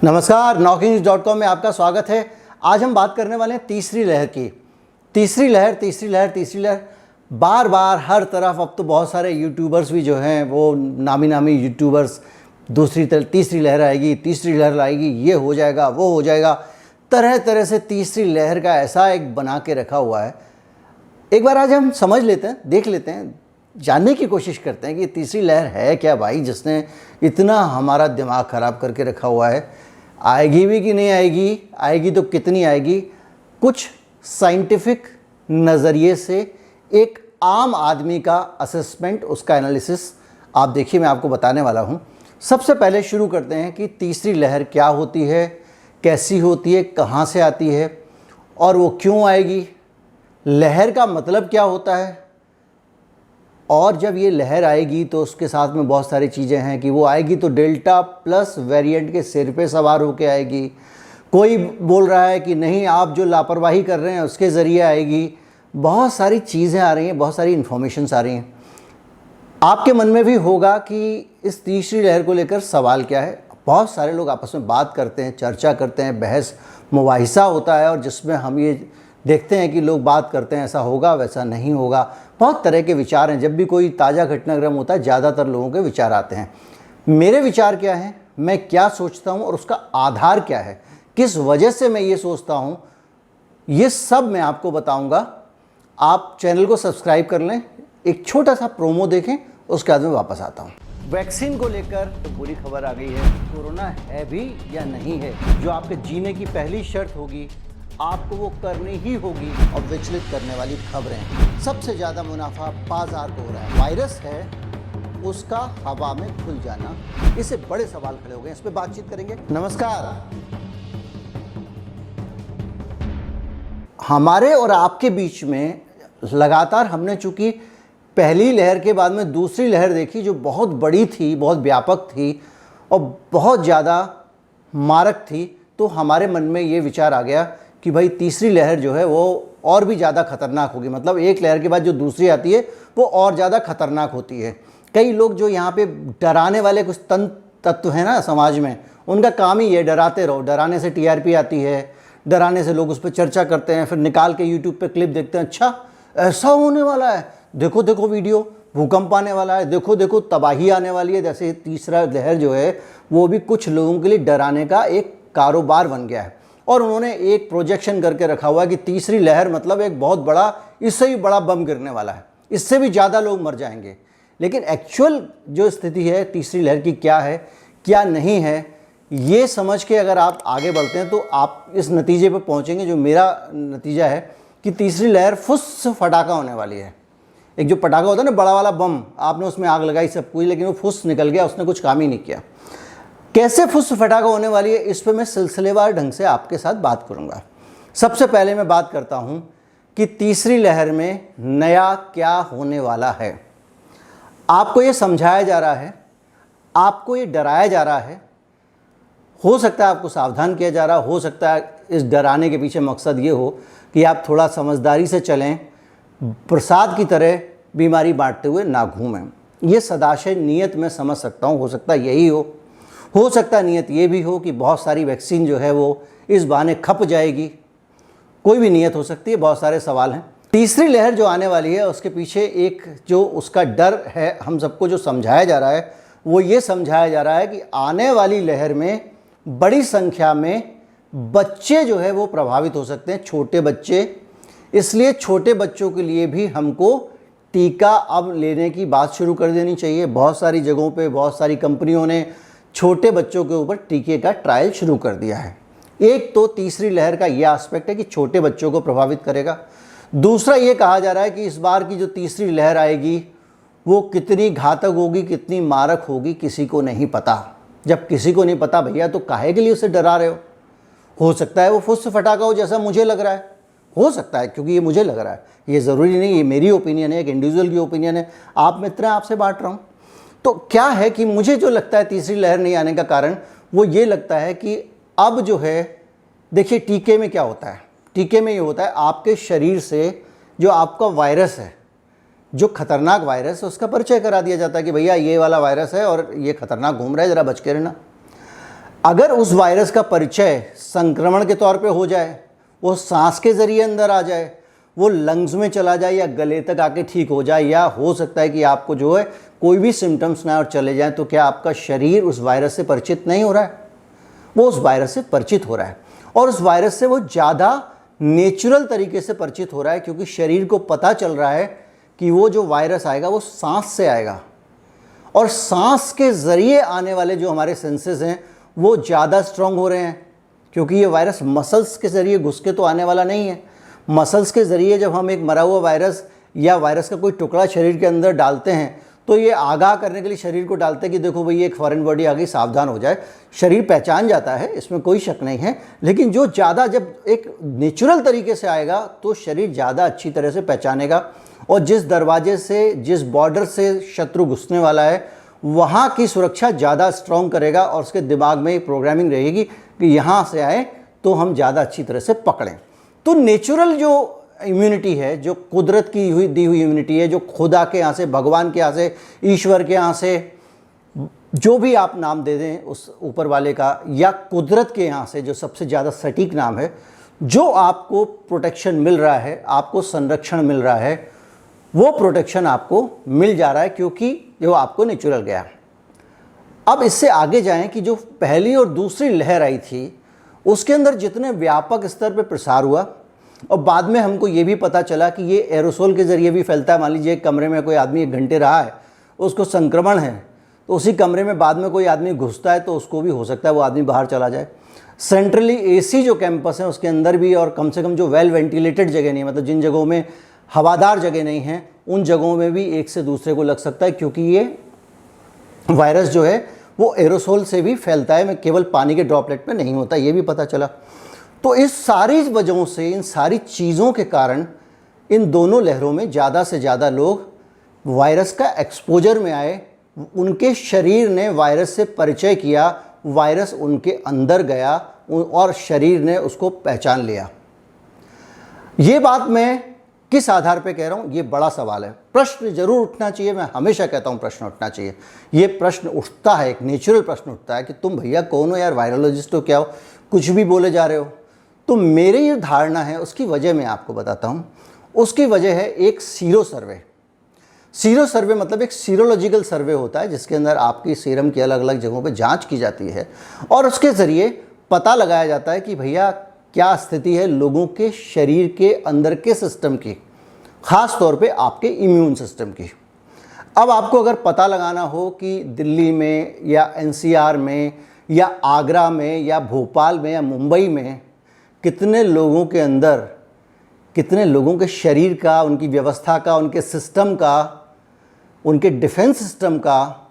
नमस्कार, नॉकिंग.com में आपका स्वागत है। आज हम बात करने वाले हैं तीसरी लहर की। तीसरी लहर बार बार हर तरफ। अब तो बहुत सारे यूट्यूबर्स भी जो हैं वो नामी यूट्यूबर्स तीसरी लहर आएगी, ये हो जाएगा, वो हो जाएगा। तरह तरह से तीसरी लहर का ऐसा एक बना के रखा हुआ है। एक बार आज हम समझ लेते हैं, देख लेते हैं, जानने की कोशिश करते हैं कि तीसरी लहर है क्या भाई, जिसने इतना हमारा दिमाग ख़राब करके रखा हुआ है। आएगी भी कि नहीं आएगी, आएगी तो कितनी आएगी। कुछ साइंटिफिक नज़रिए से एक आम आदमी का असेसमेंट, उसका एनालिसिस आप देखिए, मैं आपको बताने वाला हूँ। सबसे पहले शुरू करते हैं कि तीसरी लहर क्या होती है, कैसी होती है, कहाँ से आती है और वो क्यों आएगी, लहर का मतलब क्या होता है। और जब ये लहर आएगी तो उसके साथ में बहुत सारी चीज़ें हैं कि वो आएगी तो डेल्टा प्लस वेरिएंट के सिर पे सवार होके आएगी। कोई बोल रहा है कि नहीं, आप जो लापरवाही कर रहे हैं उसके ज़रिए आएगी। बहुत सारी चीज़ें आ रही हैं, बहुत सारी इन्फॉर्मेशंस आ रही हैं। आपके मन में भी होगा कि इस तीसरी लहर को लेकर सवाल क्या है। बहुत सारे लोग आपस में बात करते हैं, चर्चा करते हैं, बहस मुबाहिसा होता है और जिसमें हम ये देखते हैं कि लोग बात करते हैं ऐसा होगा वैसा नहीं होगा। बहुत तरह के विचार हैं। जब भी कोई ताज़ा घटनाक्रम होता है ज़्यादातर लोगों के विचार आते हैं। मेरे विचार क्या हैं, मैं क्या सोचता हूं और उसका आधार क्या है, किस वजह से मैं ये सोचता हूं, ये सब मैं आपको बताऊंगा। आप चैनल को सब्सक्राइब कर लें, एक छोटा सा प्रोमो देखें, उसके बाद में वापस आता हूँ। वैक्सीन को लेकर तो बुरी खबर आ गई है। कोरोना है भी या नहीं है, जो आपके जीने की पहली शर्त होगी आपको वो करनी ही होगी। और विचलित करने वाली खबरें, सबसे ज़्यादा मुनाफा बाजार को हो रहा है। वायरस है, उसका हवा में खुल जाना, इससे बड़े सवाल खड़े हो गए। इस पर बातचीत करेंगे। नमस्कार। हमारे और आपके बीच में लगातार हमने चूंकि पहली लहर के बाद में दूसरी लहर देखी, जो बहुत बड़ी थी, बहुत व्यापक थी और बहुत ज़्यादा मारक थी, तो हमारे मन में ये विचार आ गया कि भाई तीसरी लहर जो है वो और भी ज़्यादा खतरनाक होगी। मतलब एक लहर के बाद जो दूसरी आती है वो और ज़्यादा खतरनाक होती है। कई लोग जो यहाँ पे डराने वाले कुछ तत्व हैं ना समाज में, उनका काम ही ये डराते रहो। डराने से टीआरपी आती है, डराने से लोग उस पर चर्चा करते हैं, फिर निकाल के यूट्यूब पे क्लिप देखते हैं, अच्छा ऐसा होने वाला है, देखो देखो वीडियो, भूकंप आने वाला है, देखो देखो तबाही आने वाली है। जैसे तीसरा लहर जो है वो भी कुछ लोगों के लिए डराने का एक कारोबार बन गया है। और उन्होंने एक प्रोजेक्शन करके रखा हुआ है कि तीसरी लहर मतलब एक बहुत बड़ा, इससे भी बड़ा बम गिरने वाला है, इससे भी ज़्यादा लोग मर जाएंगे। लेकिन एक्चुअल जो स्थिति है तीसरी लहर की क्या है, क्या नहीं है, ये समझ के अगर आप आगे बढ़ते हैं तो आप इस नतीजे पर पहुंचेंगे, जो मेरा नतीजा है कि तीसरी लहर फुस फटाका होने वाली है। एक जो पटाखा होता है ना, बड़ा वाला बम, आपने उसमें आग लगाई सब कुछ, लेकिन वो फुस निकल गया, उसने कुछ काम ही नहीं किया। कैसे फुस फटाखा होने वाली है, इस पर मैं सिलसिलेवार ढंग से आपके साथ बात करूंगा। सबसे पहले मैं बात करता हूं कि तीसरी लहर में नया क्या होने वाला है। आपको ये समझाया जा रहा है, आपको ये डराया जा रहा है, हो सकता है आपको सावधान किया जा रहा हो सकता है इस डराने के पीछे मकसद ये हो कि आप थोड़ा समझदारी से चलें, प्रसाद की तरह बीमारी बांटते हुए ना घूमें। ये सदाशय नियत मैं समझ सकता हूँ, हो सकता है यही हो सकता है नियत ये भी हो कि बहुत सारी वैक्सीन जो है वो इस बहाने खप जाएगी। कोई भी नियत हो सकती है, बहुत सारे सवाल हैं। तीसरी लहर जो आने वाली है उसके पीछे एक जो उसका डर है, हम सबको जो समझाया जा रहा है वो ये समझाया जा रहा है कि आने वाली लहर में बड़ी संख्या में बच्चे जो है वो प्रभावित हो सकते हैं, छोटे बच्चे। इसलिए छोटे बच्चों के लिए भी हमको टीका अब लेने की बात शुरू कर देनी चाहिए। बहुत सारी जगहों पे बहुत सारी कंपनियों ने छोटे बच्चों के ऊपर टीके का ट्रायल शुरू कर दिया है। एक तो तीसरी लहर का यह एस्पेक्ट है कि छोटे बच्चों को प्रभावित करेगा। दूसरा ये कहा जा रहा है कि इस बार की जो तीसरी लहर आएगी वो कितनी घातक होगी, कितनी मारक होगी, किसी को नहीं पता। जब किसी को नहीं पता भैया तो काहे के लिए उसे डरा रहे हो सकता है वो फुस फटाका हो, जैसा मुझे लग रहा है, हो सकता है, क्योंकि ये मुझे लग रहा है, ये ज़रूरी नहीं, ये मेरी ओपिनियन है, एक इंडिविजुअल की ओपिनियन है। आप मित्र हैं, आपसे बांट रहा हूँ। तो क्या है कि मुझे जो लगता है तीसरी लहर नहीं आने का कारण वो ये लगता है कि अब जो है, देखिए टीके में क्या होता है, टीके में ये होता है आपके शरीर से जो आपका वायरस है, जो खतरनाक वायरस है, उसका परिचय करा दिया जाता है कि भैया ये वाला वायरस है और ये खतरनाक घूम रहा है, ज़रा बच के रहना। अगर उस वायरस का परिचय संक्रमण के तौर पे हो जाए, वो सांस के ज़रिए अंदर आ जाए, वो लंग्स में चला जाए या गले तक आके ठीक हो जाए, या हो सकता है कि आपको जो है कोई भी सिम्टम्स ना और चले जाएं, तो क्या आपका शरीर उस वायरस से परिचित नहीं हो रहा है? वो उस वायरस से परिचित हो रहा है, और उस वायरस से वो ज़्यादा नेचुरल तरीके से परिचित हो रहा है, क्योंकि शरीर को पता चल रहा है कि वो जो वायरस आएगा वो सांस से आएगा, और सांस के ज़रिए आने वाले जो हमारे सेंसेस हैं वो ज़्यादा स्ट्रांग हो रहे हैं, क्योंकि ये वायरस मसल्स के ज़रिए घुस के तो आने वाला नहीं है। मसल्स के ज़रिए जब हम एक मरा हुआ वायरस या वायरस का कोई टुकड़ा शरीर के अंदर डालते हैं, तो ये आगाह करने के लिए शरीर को डालते हैं कि देखो भाई एक फॉरेन बॉडी आ गई, सावधान हो जाए। शरीर पहचान जाता है, इसमें कोई शक नहीं है, लेकिन जो ज़्यादा जब एक नेचुरल तरीके से आएगा तो शरीर ज़्यादा अच्छी तरह से पहचानेगा, और जिस दरवाजे से, जिस बॉर्डर से शत्रु घुसने वाला है, वहाँ की सुरक्षा ज़्यादा स्ट्रॉन्ग करेगा, और उसके दिमाग में एक प्रोग्रामिंग रहेगी कि यहाँ से आए तो हम ज़्यादा अच्छी तरह से पकड़ें। तो नेचुरल जो इम्यूनिटी है, जो कुदरत की दी हुई इम्यूनिटी है, जो खुदा के यहाँ से, भगवान के यहाँ से, ईश्वर के यहाँ से, जो भी आप नाम दे दें उस ऊपर वाले का, या कुदरत के यहाँ से जो सबसे ज़्यादा सटीक नाम है, जो आपको प्रोटेक्शन मिल रहा है, आपको संरक्षण मिल रहा है, वो प्रोटेक्शन आपको मिल जा रहा है, क्योंकि जो आपको नेचुरल गया। अब इससे आगे जाएं कि जो पहली और दूसरी लहर आई थी, उसके अंदर जितने व्यापक स्तर पर प्रसार हुआ, और बाद में हमको ये भी पता चला कि ये एरोसोल के ज़रिए भी फैलता है। मान लीजिए एक कमरे में कोई आदमी 1 घंटे रहा है, उसको संक्रमण है, तो उसी कमरे में बाद में कोई आदमी घुसता है तो उसको भी हो सकता है वो आदमी बाहर चला जाए। सेंट्रली एसी जो कैंपस है उसके अंदर भी, और कम से कम जो वेल वेंटिलेटेड जगह नहीं है, मतलब जिन जगहों में हवादार जगह नहीं है, उन जगहों में भी एक से दूसरे को लग सकता है, क्योंकि ये वायरस जो है वो एरोसोल से भी फैलता है, केवल पानी के ड्रॉपलेट में नहीं होता, ये भी पता चला। तो इस सारी वजहों से, इन सारी चीज़ों के कारण इन दोनों लहरों में ज़्यादा से ज़्यादा लोग वायरस का एक्सपोजर में आए, उनके शरीर ने वायरस से परिचय किया, वायरस उनके अंदर गया और शरीर ने उसको पहचान लिया। ये बात मैं किस आधार पे कह रहा हूँ, ये बड़ा सवाल है। प्रश्न जरूर उठना चाहिए, मैं हमेशा कहता हूँ प्रश्न उठना चाहिए। ये प्रश्न उठता है, एक नेचुरल प्रश्न उठता है कि तुम भैया कौन हो यार, वायरोलॉजिस्ट हो क्या हो, कुछ भी बोले जा रहे हो। तो मेरी ये धारणा है, उसकी वजह मैं आपको बताता हूँ। उसकी वजह है एक सीरो सर्वे। सीरो सर्वे मतलब एक सीरोलॉजिकल सर्वे होता है, जिसके अंदर आपकी सीरम की अलग अलग जगहों पे जांच की जाती है, और उसके ज़रिए पता लगाया जाता है कि भैया क्या स्थिति है लोगों के शरीर के अंदर के सिस्टम की, ख़ास तौर पे आपके इम्यून सिस्टम की। अब आपको अगर पता लगाना हो कि दिल्ली में या एनसीआर में या आगरा में या भोपाल में या मुंबई में कितने लोगों के अंदर, कितने लोगों के शरीर का, उनकी व्यवस्था का, उनके सिस्टम का, उनके डिफेंस सिस्टम का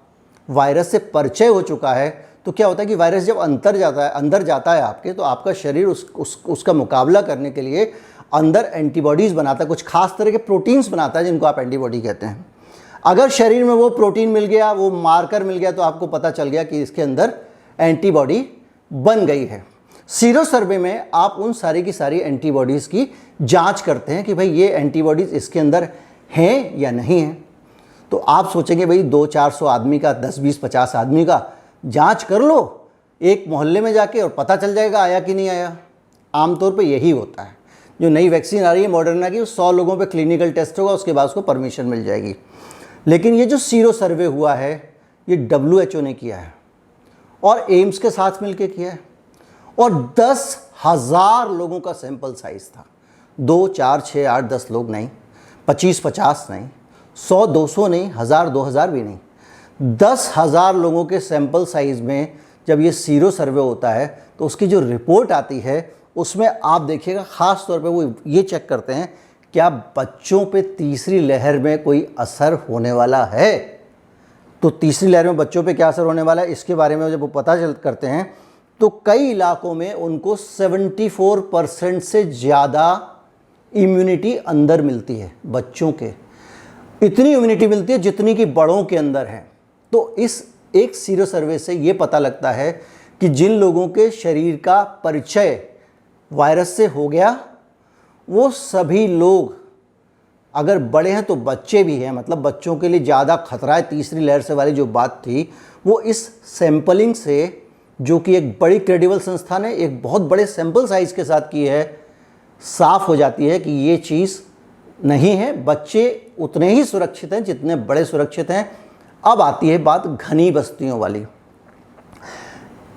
वायरस से परिचय हो चुका है, तो क्या होता है कि वायरस जब अंदर जाता है आपके, तो आपका शरीर उसका मुकाबला करने के लिए अंदर एंटीबॉडीज़ बनाता है, कुछ खास तरह के प्रोटीन्स बनाता है जिनको आप एंटीबॉडी कहते हैं। अगर शरीर में वो प्रोटीन मिल गया, वो मार्कर मिल गया, तो आपको पता चल गया कि इसके अंदर एंटीबॉडी बन गई है। सीरो सर्वे में आप उन सारी की सारी एंटीबॉडीज़ की जांच करते हैं कि भाई ये एंटीबॉडीज़ इसके अंदर हैं या नहीं हैं। तो आप सोचेंगे भाई 200-400 आदमी का, 10-20-50 आदमी का जांच कर लो एक मोहल्ले में जाके, और पता चल जाएगा आया कि नहीं आया। आमतौर पे यही होता है। जो नई वैक्सीन आ रही है मॉडर्ना की, 100 लोगों पे क्लिनिकल टेस्ट होगा, उसके बाद उसको परमिशन मिल जाएगी। लेकिन ये जो सीरो सर्वे हुआ है, ये WHO ने किया है और एम्स के साथ मिलकर किया है, और 10,000 लोगों का सैंपल साइज था। 2, 4, 6, 8, 10 लोग नहीं, 25-50 नहीं, 100-200 नहीं, 1000-2000 भी नहीं, 10,000 लोगों के सैंपल साइज में जब ये सीरो सर्वे होता है, तो उसकी जो रिपोर्ट आती है उसमें आप देखिएगा, ख़ास तौर पे वो ये चेक करते हैं क्या बच्चों पे तीसरी लहर में कोई असर होने वाला है। तो तीसरी लहर में बच्चों पे क्या असर होने वाला है, इसके बारे में जब वो पता करते हैं, तो कई इलाकों में उनको 74% से ज़्यादा इम्यूनिटी अंदर मिलती है। बच्चों के इतनी इम्यूनिटी मिलती है जितनी कि बड़ों के अंदर है। तो इस एक सीरो सर्वे से ये पता लगता है कि जिन लोगों के शरीर का परिचय वायरस से हो गया, वो सभी लोग, अगर बड़े हैं तो बच्चे भी हैं, मतलब बच्चों के लिए ज़्यादा खतरा है तीसरी लहर से वाली जो बात थी, वो इस सैंपलिंग से जो कि एक बड़ी क्रेडिबल संस्था ने एक बहुत बड़े सैंपल साइज के साथ की है, साफ हो जाती है कि ये चीज़ नहीं है। बच्चे उतने ही सुरक्षित हैं जितने बड़े सुरक्षित हैं। अब आती है बात घनी बस्तियों वाली।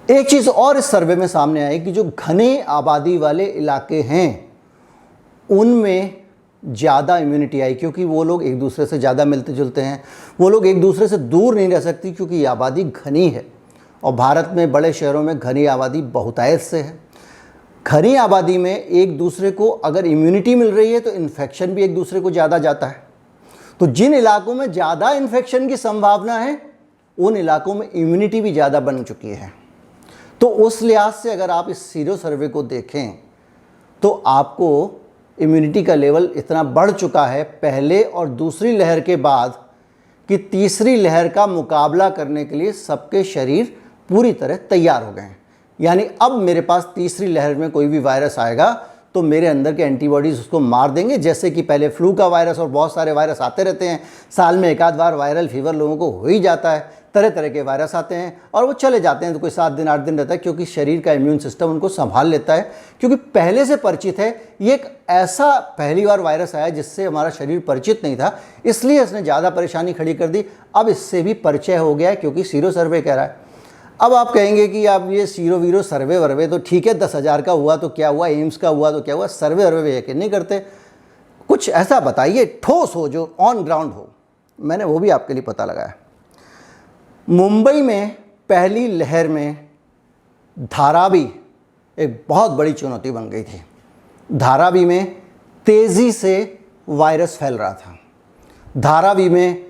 एक चीज़ और इस सर्वे में सामने आई कि जो घने आबादी वाले इलाके हैं उनमें ज़्यादा इम्यूनिटी आई, क्योंकि वो लोग एक दूसरे से ज़्यादा मिलते जुलते हैं, वो लोग एक दूसरे से दूर नहीं रह सकती क्योंकि ये आबादी घनी है। और भारत में बड़े शहरों में घनी आबादी बहुतायत से है। घनी आबादी में एक दूसरे को अगर इम्यूनिटी मिल रही है तो इन्फेक्शन भी एक दूसरे को ज़्यादा जाता है। तो जिन इलाकों में ज़्यादा इन्फेक्शन की संभावना है उन इलाकों में इम्यूनिटी भी ज़्यादा बन चुकी है। तो उस लिहाज से अगर आप इस सीरो सर्वे को देखें तो आपको इम्यूनिटी का लेवल इतना बढ़ चुका है पहले और दूसरी लहर के बाद कि तीसरी लहर का मुकाबला करने के लिए सबके शरीर पूरी तरह तैयार हो गए हैं। यानी अब मेरे पास तीसरी लहर में कोई भी वायरस आएगा तो मेरे अंदर के एंटीबॉडीज़ उसको मार देंगे। जैसे कि पहले फ्लू का वायरस और बहुत सारे वायरस आते रहते हैं, साल में एक आध बार वायरल फीवर लोगों को हो ही जाता है, तरह तरह के वायरस आते हैं और वो चले जाते हैं, तो कोई 7 दिन 8 दिन रहता है क्योंकि शरीर का इम्यून सिस्टम उनको संभाल लेता है, क्योंकि पहले से परिचित है। ये एक ऐसा पहली बार वायरस आया जिससे हमारा शरीर परिचित नहीं था, इसलिए इसने ज़्यादा परेशानी खड़ी कर दी। अब इससे भी परिचय हो गया है क्योंकि सीरो सर्वे कह रहा है। अब आप कहेंगे कि आप ये सीरो वीरो सर्वे वर्वे तो ठीक है, 10,000 का हुआ तो क्या हुआ, एम्स का हुआ तो क्या हुआ, सर्वे वर्वे यकीन नहीं करते। कुछ ऐसा बताइए ठोस हो, जो ऑन ग्राउंड हो। मैंने वो भी आपके लिए पता लगाया। मुंबई में पहली लहर में धारावी एक बहुत बड़ी चुनौती बन गई थी। धारावी में तेज़ी से वायरस फैल रहा था। धारावी में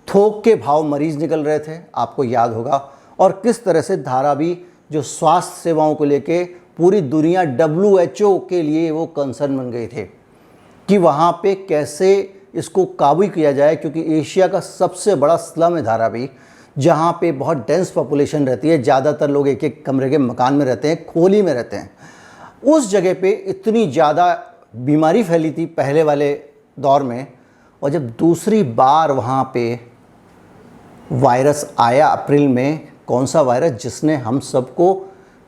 थोक के भाव मरीज निकल रहे थे, आपको याद होगा। और किस तरह से धारावी जो स्वास्थ्य सेवाओं को लेके पूरी दुनिया WHO के लिए वो कंसर्न बन गए थे कि वहाँ पे कैसे इसको काबू किया जाए, क्योंकि एशिया का सबसे बड़ा स्लम है धारावी, जहाँ पे बहुत डेंस पॉपुलेशन रहती है। ज़्यादातर लोग एक एक कमरे के मकान में रहते हैं, खोली में रहते हैं। उस जगह पे इतनी ज़्यादा बीमारी फैली थी पहले वाले दौर में। और जब दूसरी बार वहाँ पे वायरस आया अप्रैल में, कौन सा वायरस जिसने हम सबको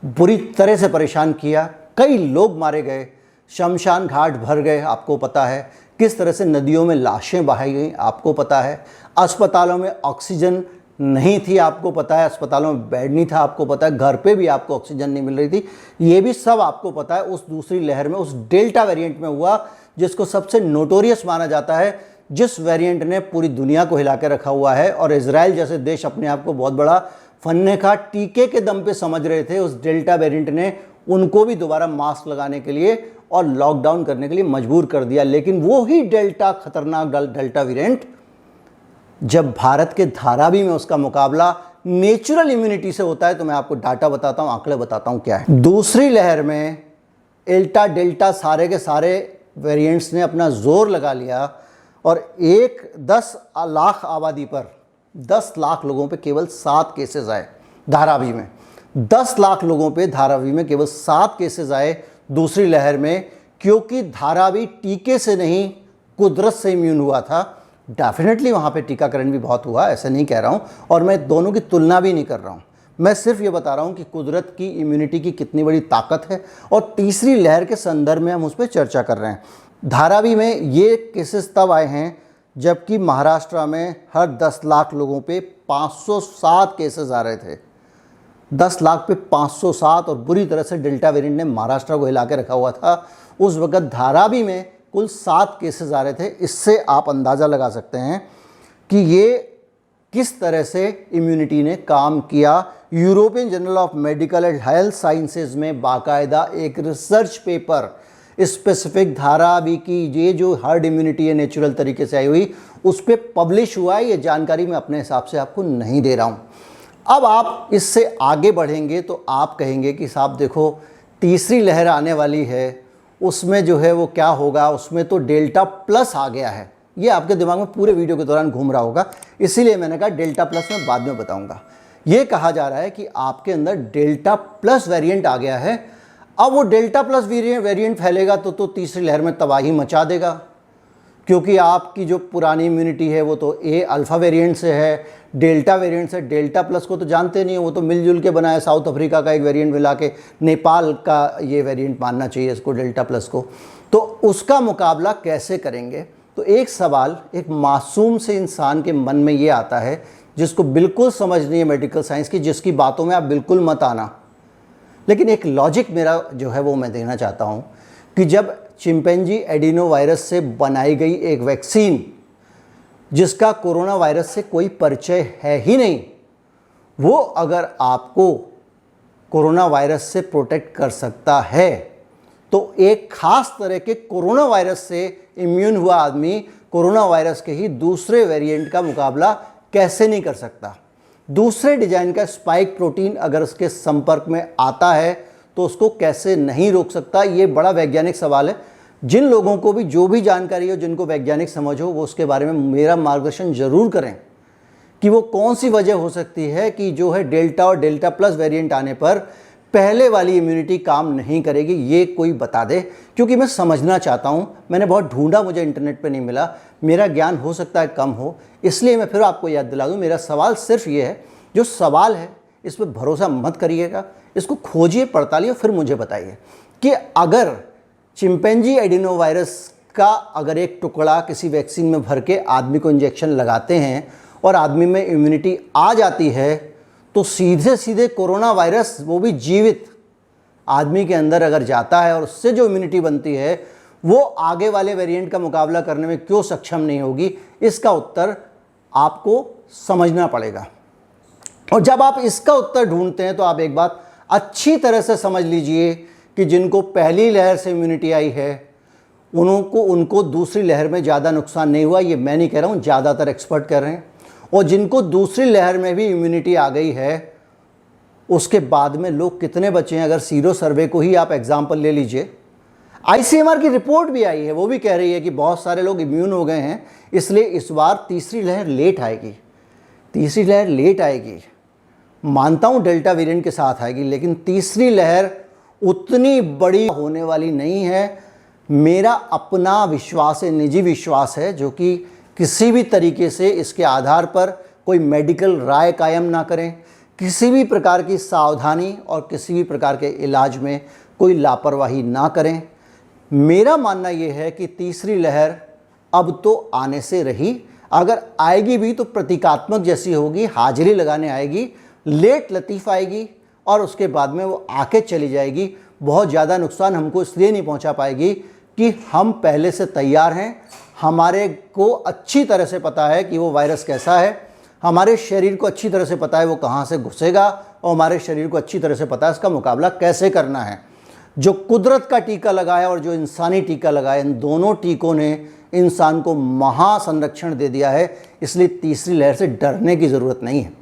बुरी तरह से परेशान किया, कई लोग मारे गए, शमशान घाट भर गए, आपको पता है। किस तरह से नदियों में लाशें बहाई गई, आपको पता है। अस्पतालों में ऑक्सीजन नहीं थी, आपको पता है। अस्पतालों में बेड नहीं था, आपको पता है। घर पे भी आपको ऑक्सीजन नहीं मिल रही थी, ये भी सब आपको पता है। उस दूसरी लहर में, उस डेल्टा वेरिएंट में हुआ, जिसको सबसे नोटोरियस माना जाता है, जिस वेरिएंट ने पूरी दुनिया को हिला के रखा हुआ है। और इजराइल जैसे देश अपने आप को बहुत बड़ा फन्ने का टीके के दम पे समझ रहे थे, उस डेल्टा वेरिएंट ने उनको भी दोबारा मास्क लगाने के लिए और लॉकडाउन करने के लिए मजबूर कर दिया। लेकिन वो ही डेल्टा, खतरनाक डेल्टा वेरिएंट, जब भारत के धारावी में उसका मुकाबला नेचुरल इम्यूनिटी से होता है, तो मैं आपको डाटा बताता हूँ, आंकड़े बताता हूँ क्या है। दूसरी लहर में एल्टा डेल्टा सारे के सारे वेरिएंट्स ने अपना जोर लगा लिया और 10 लाख आबादी पर 10 लाख लोगों पे केवल 7 केसेस आए धारावी में। 10 लाख लोगों पे धारावी में केवल 7 केसेस आए दूसरी लहर में, क्योंकि धारावी टीके से नहीं कुदरत से इम्यून हुआ था। डेफिनेटली वहाँ पे टीकाकरण भी बहुत हुआ, ऐसा नहीं कह रहा हूँ, और मैं दोनों की तुलना भी नहीं कर रहा हूँ। मैं सिर्फ ये बता रहा हूँ कि कुदरत की इम्यूनिटी की कितनी बड़ी ताकत है, और तीसरी लहर के संदर्भ में हम उस पर चर्चा कर रहे हैं। धारावी में ये केसेस तब आए हैं जबकि महाराष्ट्र में हर 10 लाख लोगों पे 507 केसेस आ रहे थे। 10 लाख पे 507, और बुरी तरह से डेल्टा वेरिएंट ने महाराष्ट्र को हिला के रखा हुआ था। उस वक्त धारावी में कुल 7 केसेस आ रहे थे। इससे आप अंदाज़ा लगा सकते हैं कि ये किस तरह से इम्यूनिटी ने काम किया। European journal of medical and health sciences में बाकायदा एक रिसर्च पेपर स्पेसिफिक धारावी की ये जो हर्ड इम्यूनिटी है नेचुरल तरीके से आई हुई, उस पर पब्लिश हुआ है। ये जानकारी मैं अपने हिसाब से आपको नहीं दे रहा हूँ। अब आप इससे आगे बढ़ेंगे तो आप कहेंगे कि साहब देखो, तीसरी लहर आने वाली है, उसमें जो है वो क्या होगा, उसमें तो डेल्टा प्लस आ गया है। ये आपके दिमाग में पूरे वीडियो के दौरान घूम रहा होगा, इसीलिए मैंने कहा डेल्टा प्लस में बाद में बताऊँगा। ये कहा जा रहा है कि आपके अंदर डेल्टा प्लस वेरिएंट आ गया है। अब वो डेल्टा प्लस वेरिएंट फैलेगा तो तीसरी लहर में तबाही मचा देगा, क्योंकि आपकी जो पुरानी इम्यूनिटी है वो तो ए अल्फ़ा वेरिएंट से है, डेल्टा वेरिएंट से। डेल्टा प्लस को तो जानते नहीं हो, वो तो मिलजुल के बनाया, साउथ अफ्रीका का एक वेरिएंट मिला के नेपाल का ये वेरिएंट मानना चाहिए इसको, डेल्टा प्लस को। तो उसका मुकाबला कैसे करेंगे? तो एक सवाल एक मासूम से इंसान के मन में ये आता है, जिसको बिल्कुल समझ नहीं है मेडिकल साइंस की, जिसकी बातों में आप बिल्कुल मत आना, लेकिन एक लॉजिक मेरा जो है वो मैं देना चाहता हूँ कि जब चिंपैंजी एडिनो वायरस से बनाई गई एक वैक्सीन, जिसका कोरोना वायरस से कोई परिचय है ही नहीं, वो अगर आपको कोरोना वायरस से प्रोटेक्ट कर सकता है, तो एक खास तरह के कोरोना वायरस से इम्यून हुआ आदमी कोरोना वायरस के ही दूसरे वेरिएंट का मुकाबला कैसे नहीं कर सकता? दूसरे डिजाइन का स्पाइक प्रोटीन अगर उसके संपर्क में आता है तो उसको कैसे नहीं रोक सकता? ये बड़ा वैज्ञानिक सवाल है। जिन लोगों को भी जो भी जानकारी हो, जिनको वैज्ञानिक समझ हो, वो उसके बारे में मेरा मार्गदर्शन जरूर करें कि वो कौन सी वजह हो सकती है कि जो है डेल्टा और डेल्टा प्लस वेरिएंट आने पर पहले वाली इम्यूनिटी काम नहीं करेगी। ये कोई बता दे, क्योंकि मैं समझना चाहता हूँ। मैंने बहुत ढूंढा, मुझे इंटरनेट पे नहीं मिला, मेरा ज्ञान हो सकता है कम हो, इसलिए मैं फिर आपको याद दिला दूँ। मेरा सवाल सिर्फ ये है, जो सवाल है इस पर भरोसा मत करिएगा, इसको खोजिए, पड़तालिए, फिर मुझे बताइए कि अगर चिंपैंजी एडिनो वायरस का अगर एक टुकड़ा किसी वैक्सीन में भर के आदमी को इंजेक्शन लगाते हैं और आदमी में इम्यूनिटी आ जाती है, तो सीधे सीधे कोरोना वायरस, वो भी जीवित आदमी के अंदर अगर जाता है और उससे जो इम्यूनिटी बनती है, वो आगे वाले वेरिएंट का मुकाबला करने में क्यों सक्षम नहीं होगी? इसका उत्तर आपको समझना पड़ेगा। और जब आप इसका उत्तर ढूंढते हैं तो आप एक बात अच्छी तरह से समझ लीजिए कि जिनको पहली लहर से इम्यूनिटी आई है उनको दूसरी लहर में ज़्यादा नुकसान नहीं हुआ। ये मैं नहीं कह रहा हूँ, ज़्यादातर एक्सपर्ट कह रहे हैं। और जिनको दूसरी लहर में भी इम्यूनिटी आ गई है, उसके बाद में लोग कितने बचे हैं? अगर सीरो सर्वे को ही आप एग्जाम्पल ले लीजिए, ICMR की रिपोर्ट भी आई है, वो भी कह रही है कि बहुत सारे लोग इम्यून हो गए हैं, इसलिए इस बार तीसरी लहर लेट आएगी। तीसरी लहर लेट आएगी, मानता हूँ डेल्टा वेरिएंट के साथ आएगी, लेकिन तीसरी लहर उतनी बड़ी होने वाली नहीं है। मेरा अपना विश्वास है, निजी विश्वास है, जो कि किसी भी तरीके से इसके आधार पर कोई मेडिकल राय कायम ना करें, किसी भी प्रकार की सावधानी और किसी भी प्रकार के इलाज में कोई लापरवाही ना करें। मेरा मानना ये है कि तीसरी लहर अब तो आने से रही, अगर आएगी भी तो प्रतीकात्मक जैसी होगी, हाजिरी लगाने आएगी, लेट लतीफ़ आएगी और उसके बाद में वो आके चली जाएगी। बहुत ज़्यादा नुकसान हमको इसलिए नहीं पहुंचा पाएगी कि हम पहले से तैयार हैं, हमारे को अच्छी तरह से पता है कि वो वायरस कैसा है, हमारे शरीर को अच्छी तरह से पता है वो कहाँ से घुसेगा, और हमारे शरीर को अच्छी तरह से पता है इसका मुकाबला कैसे करना है। जो कुदरत का टीका लगाया और जो इंसानी टीका लगाया, इन दोनों टीकों ने इंसान को महासंरक्षण दे दिया है, इसलिए तीसरी लहर से डरने की ज़रूरत नहीं है।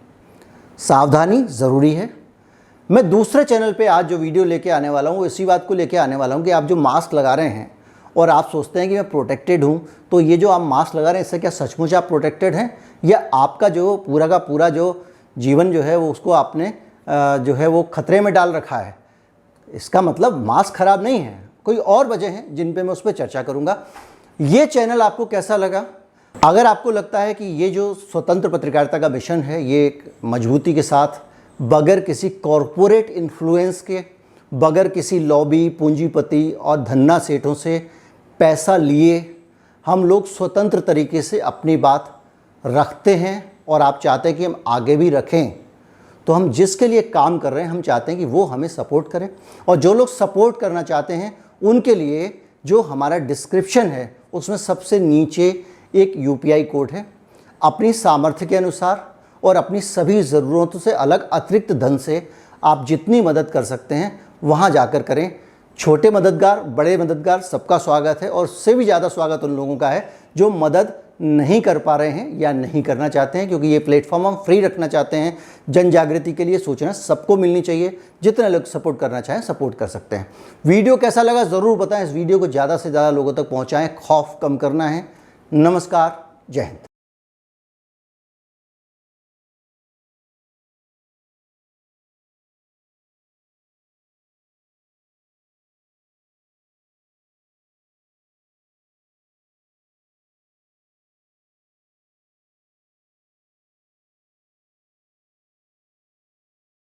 सावधानी ज़रूरी है। मैं दूसरे चैनल पे आज जो वीडियो लेके आने वाला हूँ, इसी बात को लेके आने वाला हूँ कि आप जो मास्क लगा रहे हैं और आप सोचते हैं कि मैं प्रोटेक्टेड हूँ, तो ये जो आप मास्क लगा रहे हैं, इससे क्या सचमुच आप प्रोटेक्टेड हैं, या आपका जो पूरा का पूरा जो जीवन जो है वो उसको आपने जो है वो खतरे में डाल रखा है? इसका मतलब मास्क खराब नहीं है, कोई और वजह है जिन पे मैं उस पर चर्चा करूँगा। ये चैनल आपको कैसा लगा? अगर आपको लगता है कि ये जो स्वतंत्र पत्रकारिता का मिशन है, ये एक मजबूती के साथ, बगैर किसी कॉरपोरेट इन्फ्लुएंस के, बगैर किसी लॉबी, पूंजीपति और धन्ना सेठों से पैसा लिए, हम लोग स्वतंत्र तरीके से अपनी बात रखते हैं और आप चाहते हैं कि हम आगे भी रखें, तो हम जिसके लिए काम कर रहे हैं, हम चाहते हैं कि वो हमें सपोर्ट करें। और जो लोग सपोर्ट करना चाहते हैं उनके लिए जो हमारा डिस्क्रिप्शन है उसमें सबसे नीचे एक UPI कोड है। अपनी सामर्थ्य के अनुसार और अपनी सभी ज़रूरतों से अलग अतिरिक्त धन से आप जितनी मदद कर सकते हैं वहाँ जाकर करें। छोटे मददगार, बड़े मददगार, सबका स्वागत है, और उससे भी ज़्यादा स्वागत उन लोगों का है जो मदद नहीं कर पा रहे हैं या नहीं करना चाहते हैं, क्योंकि ये प्लेटफॉर्म हम फ्री रखना चाहते हैं। जन जागृति के लिए सूचना सबको मिलनी चाहिए। जितने लोग सपोर्ट करना चाहें सपोर्ट कर सकते हैं। वीडियो कैसा लगा ज़रूर बताएं। इस वीडियो को ज़्यादा से ज़्यादा लोगों तक पहुँचाएँ। खौफ कम करना है। नमस्कार, जय हिंद।